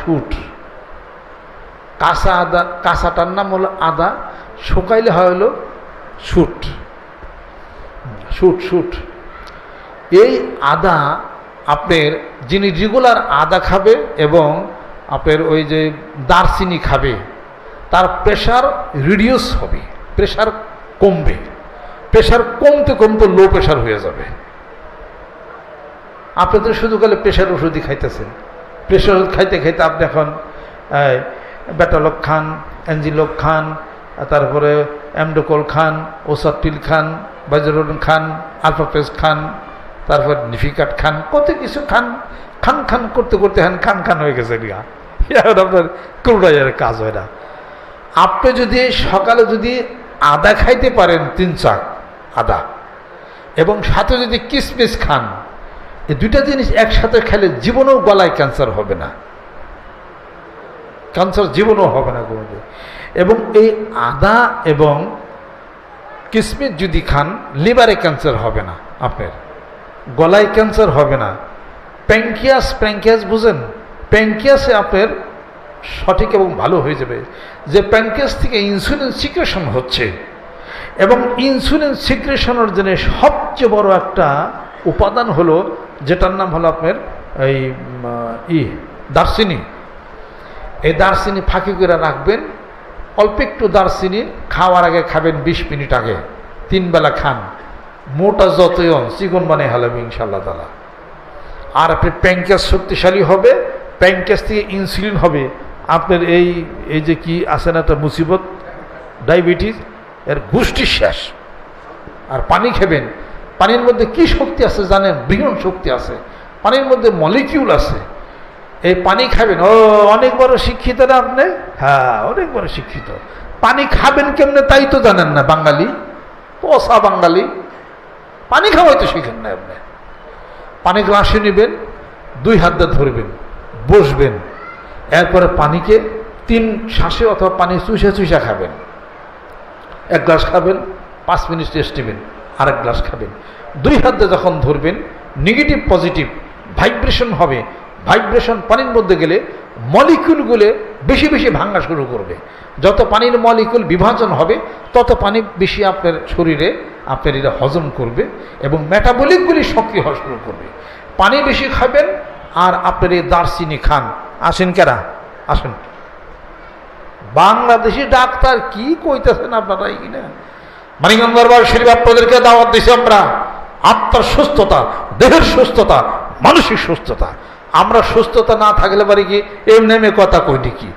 Shoot. কাঁচা আদা, কাঁচাটার নাম হলো আদা, শুকাইলে হয় হলো শুট। শুট শুট এই আদা আপনার যিনি রেগুলার আদা খাবে এবং আপনার ওই যে দারচিনি খাবে, তার প্রেশার রিডিউস হবে, প্রেশার কমবে। প্রেশার কমতে কমতে লো প্রেশার হয়ে যাবে। আপনি তো শুধু গেলে প্রেশার ওষুধই খাইতেছেন। প্রেশার ওষুধ খাইতে খাইতে আপনি এখন ব্যাটালক খান, অ্যাঞ্জিলক খান, তারপরে অ্যামডোকল খান, ওসাটিল খান, বাজরুল খান, আলফাপেজ খান, তারপর নিফিকাট খান, কত কিছু খান। খান খান করতে করতে খান খান হয়ে গেছে। এখন আপনার কোনোটাই কাজ হয় না। আপনি যদি সকালে যদি আদা খাইতে পারেন 3 চাক আদা, এবং সাথে যদি কিশমিশ খান, এই দুইটা জিনিস একসাথে খেলে জীবনেও গলায় ক্যান্সার হবে না, ক্যান্সার জীবনও হবে না কোনোদিন। এবং এই আদা এবং কিশমিশ যদি খান, লিভারে ক্যান্সার হবে না, আপনার গলায় ক্যান্সার হবে না। প্যাঙ্কিয়াস বুঝেন? প্যাঙ্কিয়াসে আপনার সঠিক এবং ভালো হয়ে যাবে। যে প্যাঙ্কিয়াস থেকে ইনসুলিন সিক্রেশন হচ্ছে, এবং ইনসুলিন সিক্রেশনের জন্য সবচেয়ে বড় একটা উপাদান হলো, যেটার নাম হলো আপনার এই দারচিনি। এই দারচিনি ফাঁকি করে রাখবেন। অল্প একটু দারচিনি খাওয়ার আগে খাবেন, 20 মিনিট আগে, 3 বেলা খান। মোটা যতই হন চিকন বানিয়ে হালাবে ইনশাআল্লাহ তাআলা। আর আপনার প্যাঙ্কিয়াস শক্তিশালী হবে, প্যাঙ্কিয়াস থেকে ইনসুলিন হবে। আপনার এই যে কি আছে না একটা মুসিবত, ডায়াবেটিস, এর গোষ্ঠী শেষ। আর পানি খাবেন। পানির মধ্যে কি শক্তি আছে জানেন? বৃহৎ শক্তি আছে পানির মধ্যে, মলিকিউল আছে। এই পানি খাবেন। ও অনেক বড় শিক্ষিত না আপনি? হ্যাঁ, অনেক বড় শিক্ষিত। পানি খাবেন কেমনে তাই তো জানেন না বাঙালি, পোষা বাঙালি। পানি খাওয়াই তো শিখেন না আপনি। পানি গ্লাসে নেবেন, 2 হাত দিয়ে ধরবেন, বসবেন, এরপরে পানিকে 3 শ্বাসে অথবা পানি চুষা খাবেন। 1 গ্লাস খাবেন, 5 মিনিট রেস্ট নেবেন, আরেক গ্লাস খাবেন। 2 হাত দিয়ে যখন ধরবেন, নেগেটিভ পজিটিভ ভাইব্রেশন হবে। ভাইব্রেশন পানির মধ্যে গেলে মলিকিউলগুলো বেশি বেশি ভাঙা শুরু করবে। যত পানির মলিকিউল বিভাজন হবে, তত পানি বেশি আপনার শরীরে আপনার এটা হজম করবে, এবং মেটাবলিকগুলি সক্রিয় হওয়া শুরু করবে। পানি বেশি খাবেন, আর আপনার এই দারচিনি খান। আসেন কেরা, আসেন। বাংলাদেশি ডাক্তার কি কইতেছেন আপনারা? কিনা মানিকগঞ্জ দরবার শরীফ আপনাদেরকে দাওয়াত দিছি আমরা। আত্মার সুস্থতা, দেহের সুস্থতা, মানসিক সুস্থতা। আমরা সুস্থতা না থাকলে পারি কি এমনি কথা কইনি কি?